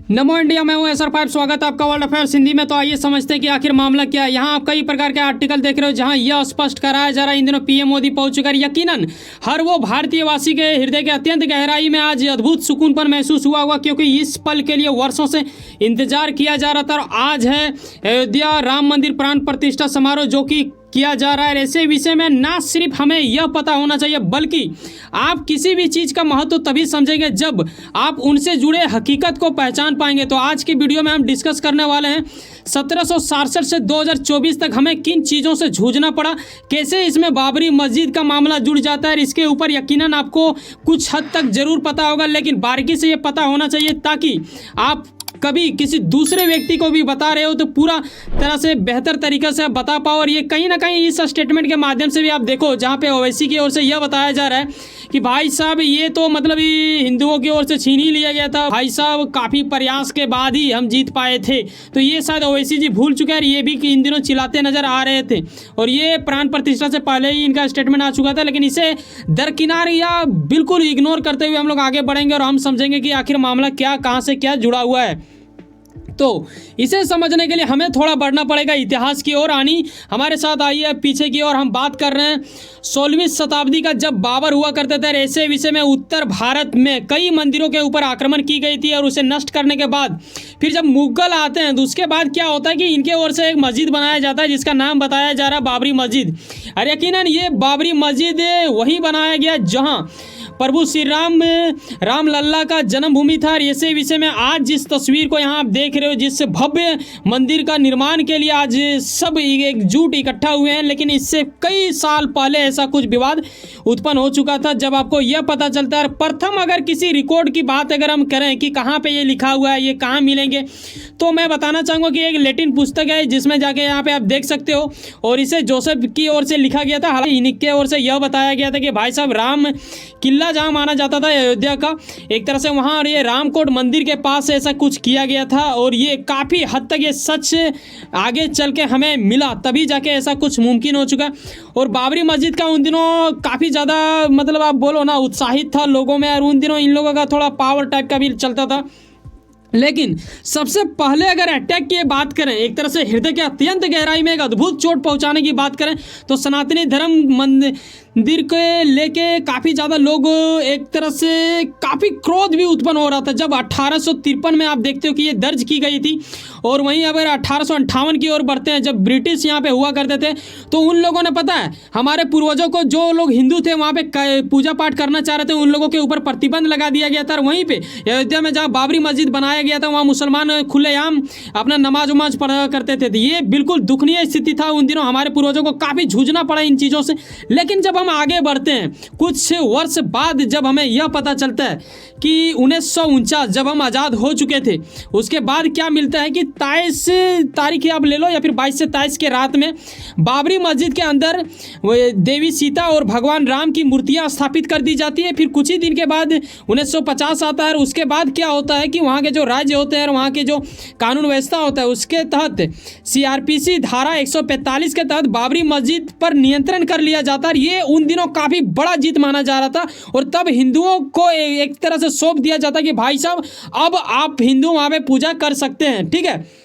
नमो India, मैं हूं SR5। स्वागत है आपका वर्ल्ड अफेयर्स हिंदी में। तो आइए समझते हैं कि आखिर मामला क्या है। यहाँ आप कई प्रकार के आर्टिकल देख रहे हो जहाँ यह स्पष्ट कराया जा रहा है इन दिनों पीएम मोदी पहुंच चुका है। यकीनन हर वो भारतीय वासी के हृदय के अत्यंत गहराई में आज अद्भुत सुकूनपन महसूस हुआ होगा, क्योंकि इस पल के लिए वर्षों से इंतजार किया जा रहा था। और आज है अयोध्या राम मंदिर प्राण प्रतिष्ठा समारोह जो कि किया जा रहा है। ऐसे विषय में ना सिर्फ हमें यह पता होना चाहिए, बल्कि आप किसी भी चीज़ का महत्व तभी समझेंगे जब आप उनसे जुड़े हकीकत को पहचान पाएंगे। तो आज की वीडियो में हम डिस्कस करने वाले हैं 1767 से 2024 तक हमें किन चीज़ों से जूझना पड़ा, कैसे इसमें बाबरी मस्जिद का मामला जुड़ जाता है। इसके ऊपर यकीनन आपको कुछ हद तक जरूर पता होगा, लेकिन बारीकी से ये पता होना चाहिए ताकि आप कभी किसी दूसरे व्यक्ति को भी बता रहे हो तो पूरा तरह से बेहतर तरीके से आप बता पाओ। और ये कहीं ना कहीं इस स्टेटमेंट के माध्यम से भी आप देखो जहाँ पे ओवैसी की ओर से यह बताया जा रहा है कि भाई साहब ये तो मतलब हिंदुओं की ओर से छीन ही लिया गया था, भाई साहब काफ़ी प्रयास के बाद ही हम जीत पाए थे। तो ये शायद ओवैसी जी भूल चुके हैं, ये भी इन दिनों चिल्लाते नजर आ रहे थे। और ये प्राण प्रतिष्ठा से पहले ही इनका स्टेटमेंट आ चुका था, लेकिन इसे दरकिनार या बिल्कुल इग्नोर करते हुए हम लोग आगे बढ़ेंगे और हम समझेंगे कि आखिर मामला क्या, कहाँ से क्या जुड़ा हुआ है। तो इसे समझने के लिए हमें थोड़ा बढ़ना पड़ेगा इतिहास की ओर। आनी हमारे साथ आइए पीछे की ओर। हम बात कर रहे हैं 16वीं शताब्दी का, जब बाबर हुआ करते थे। ऐसे विषय में उत्तर भारत में कई मंदिरों के ऊपर आक्रमण की गई थी और उसे नष्ट करने के बाद फिर जब मुगल आते हैं तो उसके बाद क्या होता है कि इनके ओर से एक मस्जिद बनाया जाता है जिसका नाम बताया जा रहा है बाबरी मस्जिद। और यकीनन ये बाबरी मस्जिद वही बनाया गया जहाँ प्रभु श्री राम लल्ला का जन्मभूमि था। और ऐसे विषय में आज जिस तस्वीर को यहाँ आप देख रहे हो, जिस भव्य मंदिर का निर्माण के लिए आज सब एकजुट इकट्ठा हुए हैं, लेकिन इससे कई साल पहले ऐसा कुछ विवाद उत्पन्न हो चुका था। जब आपको यह पता चलता है, प्रथम अगर किसी रिकॉर्ड की बात अगर हम करें कि कहाँ पे ये लिखा हुआ है, ये कहाँ मिलेंगे, तो मैं बताना चाहूँगा कि एक लैटिन पुस्तक है जिसमें जाके यहाँ पे आप देख सकते हो। और इसे जोसेफ की ओर से लिखा गया था। हालांकि इन्हीं के ओर से यह बताया गया था कि भाई साहब राम किला जहाँ माना जाता था अयोध्या का, एक तरह से वहाँ और ये रामकोट मंदिर के पास ऐसा कुछ किया गया था। और ये काफ़ी हद तक ये सच आगे चल के हमें मिला, तभी जाके ऐसा कुछ मुमकिन हो चुका। और बाबरी मस्जिद का उन दिनों काफ़ी ज़्यादा मतलब आप बोलो ना उत्साहित था लोगों में, और उन दिनों इन लोगों का थोड़ा पावर टाइप का भी चलता था। लेकिन सबसे पहले अगर अटैक की बात करें, एक तरह से हृदय के अत्यंत गहराई में एक अद्भुत चोट पहुंचाने की बात करें, तो सनातनी धर्म मंदिर के लेके काफ़ी ज़्यादा लोग एक तरह से काफ़ी क्रोध भी उत्पन्न हो रहा था जब 1853 में आप देखते हो कि ये दर्ज की गई थी। और वहीं अगर 1858 की ओर बढ़ते हैं, जब ब्रिटिश यहाँ पे हुआ करते थे, तो उन लोगों ने पता है हमारे पूर्वजों को, जो लोग हिंदू थे वहाँ पे पूजा पाठ करना चाह रहे थे, उन लोगों के ऊपर प्रतिबंध लगा दिया गया था। और वहीं पे अयोध्या में जहाँ बाबरी मस्जिद बनाया गया था, वहाँ मुसलमान खुलेआम अपना नमाज उमाज पढ़ा करते थे। ये बिल्कुल दुखनीय स्थिति था। उन दिनों हमारे पूर्वजों को काफ़ी जूझना पड़ा इन चीज़ों से। लेकिन जब हम आगे बढ़ते हैं कुछ वर्ष बाद, जब हमें यह पता चलता है कि 1949 जब हम आज़ाद हो चुके थे, उसके बाद क्या मिलता है कि 23 तारीख आप ले लो या फिर 22 से 23 के रात में बाबरी मस्जिद के अंदर देवी सीता और भगवान राम की मूर्तियां स्थापित कर दी जाती है। फिर कुछ ही दिन के बाद 1950 आता है। उसके बाद क्या होता है कि वहाँ के जो राज्य होते हैं और वहाँ के जो कानून व्यवस्था होता है, उसके तहत CRPC धारा 145 के तहत बाबरी मस्जिद पर नियंत्रण कर लिया जाता है। ये उन दिनों काफ़ी बड़ा जीत माना जा रहा था। और तब हिंदुओं को एक तरह से सौंप दिया जाता कि भाई साहब अब आप हिंदू वहाँ पे पूजा कर सकते हैं, ठीक है।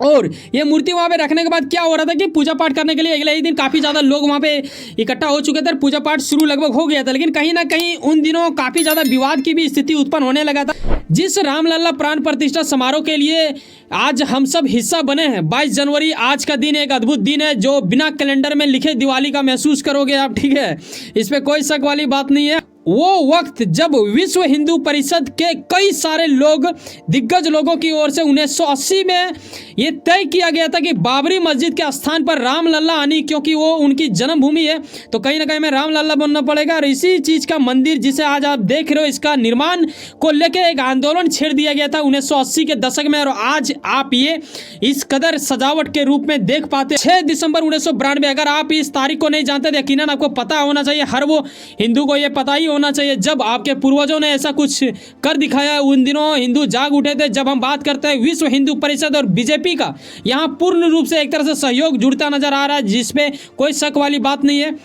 और ये मूर्ति वहाँ पे रखने के बाद क्या हो रहा था कि पूजा पाठ करने के लिए अगले ही दिन काफ़ी ज़्यादा लोग वहाँ पे इकट्ठा हो चुके थे और पूजा पाठ शुरू लगभग हो गया था। लेकिन कहीं ना कहीं उन दिनों काफ़ी ज़्यादा विवाद की भी स्थिति उत्पन्न होने लगा था। जिस रामलला प्राण प्रतिष्ठा समारोह के लिए आज हम सब हिस्सा बने हैं, 22 जनवरी आज का दिन एक अद्भुत दिन है जो बिना कैलेंडर में लिखे दिवाली का महसूस करोगे आप, ठीक है, इस पर कोई शक वाली बात नहीं है। वो वक्त जब विश्व हिंदू परिषद के कई सारे लोग, दिग्गज लोगों की ओर से 1980 में ये तय किया गया था कि बाबरी मस्जिद के स्थान पर रामलला आनी, क्योंकि वो उनकी जन्मभूमि है, तो कहीं ना कहीं में रामलला बनना पड़ेगा। और इसी चीज़ का मंदिर जिसे आज आप देख रहे हो, इसका निर्माण को लेकर एक आंदोलन छेड़ दिया गया था 1980 के दशक में। और आज आप ये इस कदर सजावट के रूप में देख पाते। 6 दिसंबर 1992, अगर आप इस तारीख को नहीं जानते तो यकीनन आपको पता होना चाहिए, हर वो हिंदू को ये पता ही होना चाहिए, जब आपके पूर्वजों ने ऐसा कुछ कर दिखाया। उन दिनों हिंदू जाग उठे थे। जब हम बात करते हैं विश्व हिंदू परिषद और बीजेपी का, यहाँ पूर्ण रूप से एक तरह से सहयोग जुड़ता नजर आ रहा है, जिसपे कोई शक वाली बात नहीं है।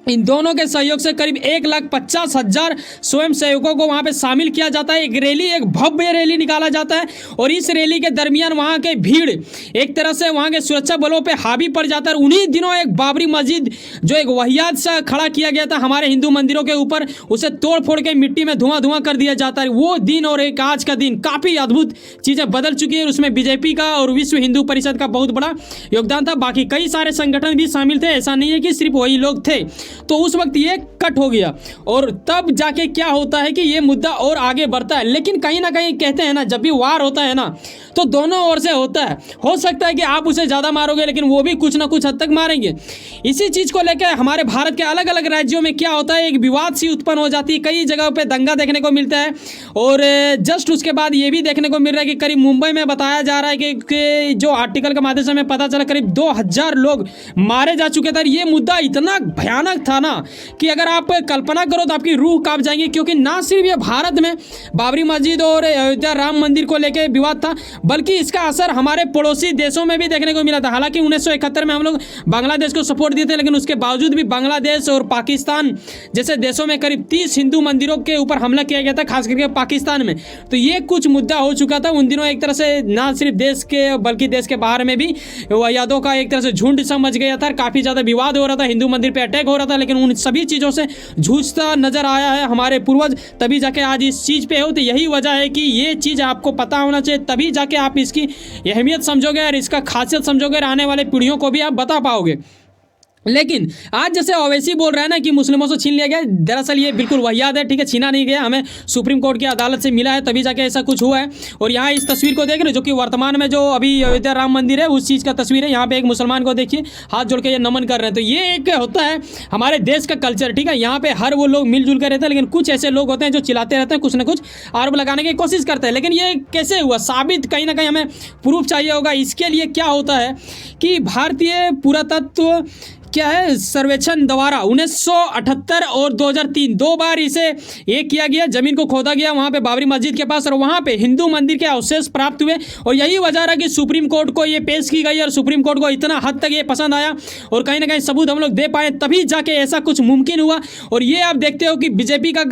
इन दोनों के सहयोग से करीब 1,50,000 स्वयं सेवकों को वहां पे शामिल किया जाता है। एक रैली, एक भव्य रैली निकाला जाता है और इस रैली के दरमियान वहां के भीड़ एक तरह से वहां के सुरक्षा बलों पे हावी पड़ जाता है। उन्हीं दिनों एक बाबरी मस्जिद जो एक वाहियात सा खड़ा किया गया था हमारे हिंदू मंदिरों के ऊपर, उसे तोड़ फोड़ के मिट्टी में धुआं धुआं कर दिया जाता है। वो दिन और एक आज का दिन काफ़ी अद्भुत चीज़ें बदल चुकी है। उसमें बीजेपी का और विश्व हिंदू परिषद का बहुत बड़ा योगदान था। बाकी कई सारे संगठन भी शामिल थे, ऐसा नहीं है कि सिर्फ वही लोग थे। तो उस वक्त ये कट हो गया और तब जाके क्या होता है कि ये मुद्दा और आगे बढ़ता है। लेकिन कहीं ना कहीं कहते हैं ना, जब भी वार होता है ना तो दोनों ओर से होता है। हो सकता है कि आप उसे ज़्यादा मारोगे लेकिन वो भी कुछ ना कुछ हद तक मारेंगे। इसी चीज़ को लेकर हमारे भारत के अलग अलग राज्यों में क्या होता है, एक विवाद सी उत्पन्न हो जाती है। कई जगहों पे दंगा देखने को मिलता है और जस्ट उसके बाद ये भी देखने को मिल रहा है कि करीब मुंबई में बताया जा रहा है कि जो आर्टिकल के माध्यम से हमें पता चला करीब 2000 लोग मारे जा चुके थे। ये मुद्दा इतना भयानक था ना कि अगर आप कल्पना करो तो आपकी रूह कांप जाएंगी, क्योंकि ना सिर्फ ये भारत में बाबरी मस्जिद और अयोध्या राम मंदिर को लेकर विवाद था, बल्कि इसका असर हमारे पड़ोसी देशों में भी देखने को मिला था। हालांकि 1971 में हम लोग बांग्लादेश को सपोर्ट दिए थे, लेकिन उसके बावजूद भी बांग्लादेश और पाकिस्तान जैसे देशों में करीब 30 हिंदू मंदिरों के ऊपर हमला किया गया था, खास करके पाकिस्तान में। तो ये कुछ मुद्दा हो चुका था उन दिनों। एक तरह से ना सिर्फ देश के बल्कि देश के बाहर में भी वाहियातों का एक तरह से झुंड समझ गया था, काफ़ी ज़्यादा विवाद हो रहा था, हिंदू मंदिर पर अटैक हो रहा था। लेकिन उन सभी चीज़ों से जूझता नजर आया है हमारे पूर्वज, तभी जाके आज इस चीज़ पे हो। तो यही वजह है कि ये चीज़ आपको पता होना चाहिए, तभी जाके आप इसकी अहमियत समझोगे और इसका खासियत समझोगे और आने वाले पीढ़ियों को भी आप बता पाओगे। लेकिन आज जैसे ओवैसी बोल रहा है ना कि मुस्लिमों से छीन लिया गया, दरअसल ये बिल्कुल वाहियात है। ठीक है, छीना नहीं गया, हमें सुप्रीम कोर्ट की अदालत से मिला है, तभी जाके ऐसा कुछ हुआ है। और यहाँ इस तस्वीर को देख रहे हो जो कि वर्तमान में जो अभी अयोध्या राम मंदिर है उस चीज़ का तस्वीर है। यहाँ पे एक मुसलमान को देखिए हाथ जोड़ के ये नमन कर रहे हैं। तो ये एक होता है हमारे देश का कल्चर। ठीक है, यहाँ पे हर वो लोग मिलजुल कर रहते हैं, लेकिन कुछ ऐसे लोग होते हैं जो चिल्लाते रहते हैं, कुछ ना कुछ आरोप लगाने की कोशिश करते हैं। लेकिन ये कैसे हुआ साबित, कहीं ना कहीं हमें प्रूफ चाहिए होगा। इसके लिए क्या होता है कि भारतीय पुरातत्व क्या है सर्वेक्षण द्वारा 1978 और 2003 दो बार इसे ये किया गया, जमीन को खोदा गया वहाँ पे बाबरी मस्जिद के पास और वहाँ पे हिंदू मंदिर के अवशेष प्राप्त हुए। और यही वजह रहा कि सुप्रीम कोर्ट को ये पेश की गई और सुप्रीम कोर्ट को इतना हद तक ये पसंद आया और कहीं ना कहीं सबूत हम लोग दे पाए, तभी जाके ऐसा कुछ मुमकिन हुआ। और ये आप देखते हो कि बीजेपी का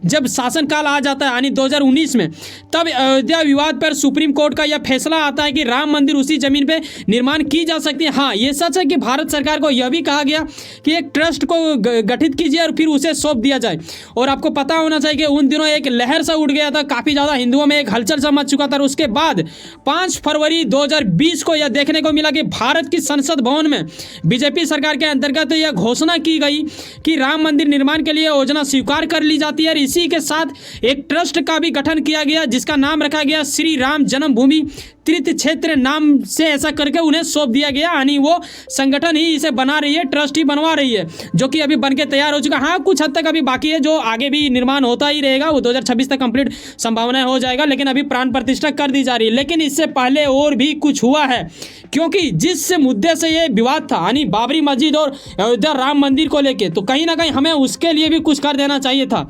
जब शासनकाल आ जाता है यानी 2019 में, तब अयोध्या विवाद पर सुप्रीम कोर्ट का यह फैसला आता है कि राम मंदिर उसी जमीन पर निर्माण की जा सकती है। हाँ, ये सच है कि भारत सरकार को यह भी कहा गया कि एक ट्रस्ट को गठित कीजिए और फिर उसे सौंप दिया जाए। और आपको पता होना चाहिए कि उन दिनों एक लहर सा उठ गया था, काफ़ी ज़्यादा हिंदुओं में एक हलचल सा मच चुका था। और उसके बाद 5 फरवरी 2020 को यह देखने को मिला कि भारत की संसद भवन में बीजेपी सरकार के अंतर्गत यह घोषणा की गई कि राम मंदिर निर्माण के लिए योजना स्वीकार कर ली जाती है। और इसी के साथ एक ट्रस्ट का भी गठन किया गया जिसका नाम रखा गया श्री राम जन्मभूमि तीर्थ क्षेत्र नाम से, ऐसा करके उन्हें सौंप दिया गया। यानी वो संगठन ही इसे बना रही है, ट्रस्ट ही बनवा रही है, जो कि अभी बनके तैयार हो चुका। हाँ, कुछ हद तक अभी बाकी है, जो आगे भी निर्माण होता ही रहेगा, वो 2026 तक कंप्लीट संभावना हो जाएगा। लेकिन अभी प्राण प्रतिष्ठा कर दी जा रही है। लेकिन इससे पहले और भी कुछ हुआ है, क्योंकि जिस मुद्दे से ये विवाद था यानी बाबरी मस्जिद और अयोध्या राम मंदिर को लेके, तो कहीं ना कहीं हमें उसके लिए भी कुछ कर देना चाहिए था।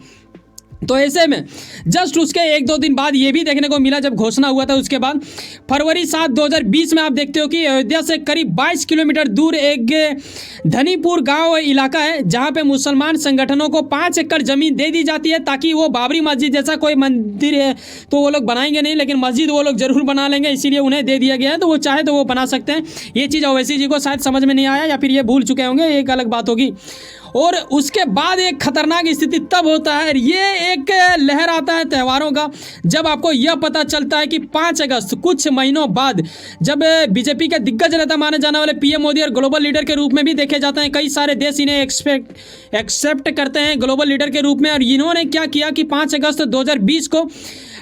तो ऐसे में जस्ट उसके 1-2 दिन बाद ये भी देखने को मिला, जब घोषणा हुआ था उसके बाद फरवरी 7, 2020 में आप देखते हो कि अयोध्या से करीब 22 किलोमीटर दूर एक धनीपुर गांव इलाका है, जहां पे मुसलमान संगठनों को 5 एकड़ जमीन दे दी जाती है ताकि वो बाबरी मस्जिद जैसा कोई मंदिर है तो वो लोग बनाएंगे नहीं, लेकिन मस्जिद वो लोग जरूर बना लेंगे, इसीलिए उन्हें दे दिया गया है। तो वो चाहे तो वो बना सकते हैं। ये चीज़ ओवैसी जी को शायद समझ में नहीं आया या फिर ये भूल चुके होंगे, एक अलग बात होगी। और उसके बाद एक खतरनाक स्थिति तब होता है, ये एक लहर आता है त्योहारों का, जब आपको यह पता चलता है कि 5 अगस्त कुछ महीनों बाद, जब बीजेपी के दिग्गज नेता माने जाने वाले पीएम मोदी और ग्लोबल लीडर के रूप में भी देखे जाते हैं, कई सारे देश इन्हें एक्सेप्ट करते हैं ग्लोबल लीडर के रूप में। और इन्होंने क्या किया कि 5 अगस्त 2020 को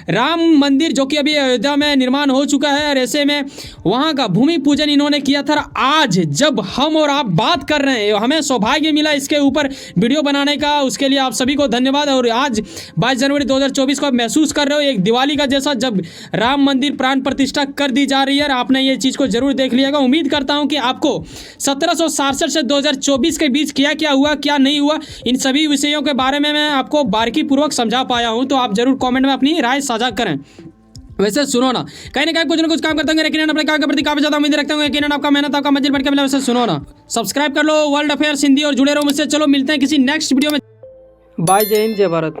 राम मंदिर जो कि अभी अयोध्या में निर्माण हो चुका है और ऐसे में वहाँ का भूमि पूजन इन्होंने किया था। आज जब हम और आप बात कर रहे हैं, हमें सौभाग्य मिला इसके ऊपर वीडियो बनाने का, उसके लिए आप सभी को धन्यवाद। और आज 22 जनवरी 2024 को आप महसूस कर रहे हो एक दिवाली का जैसा, जब राम मंदिर प्राण प्रतिष्ठा कर दी जा रही है। और आपने ये चीज़ को जरूर देख लिएगा। उम्मीद करता हूँ कि आपको 1767 से 2024 के बीच क्या क्या हुआ क्या नहीं हुआ, इन सभी विषयों के बारे में मैं आपको बारीकी पूर्वक समझा पाया हूँ। तो आप जरूर कॉमेंट में अपनी राय साझा करें। वैसे सुनो ना कहीं कुछ ना कुछ काम करते होंगे, लेकिन अपने काम के प्रति काफी ज्यादा उम्मीद रखते होंगे, लेकिन आपका मेहनत आपका मंजिल बन के मिला। वैसे सुनो ना, सब्सक्राइब कर लो वर्ल्ड अफेयर्स हिंदी और जुड़े रहो मुझसे। चलो मिलते हैं किसी नेक्स्ट वीडियो में। बाय, जय हिंद, जय भारत।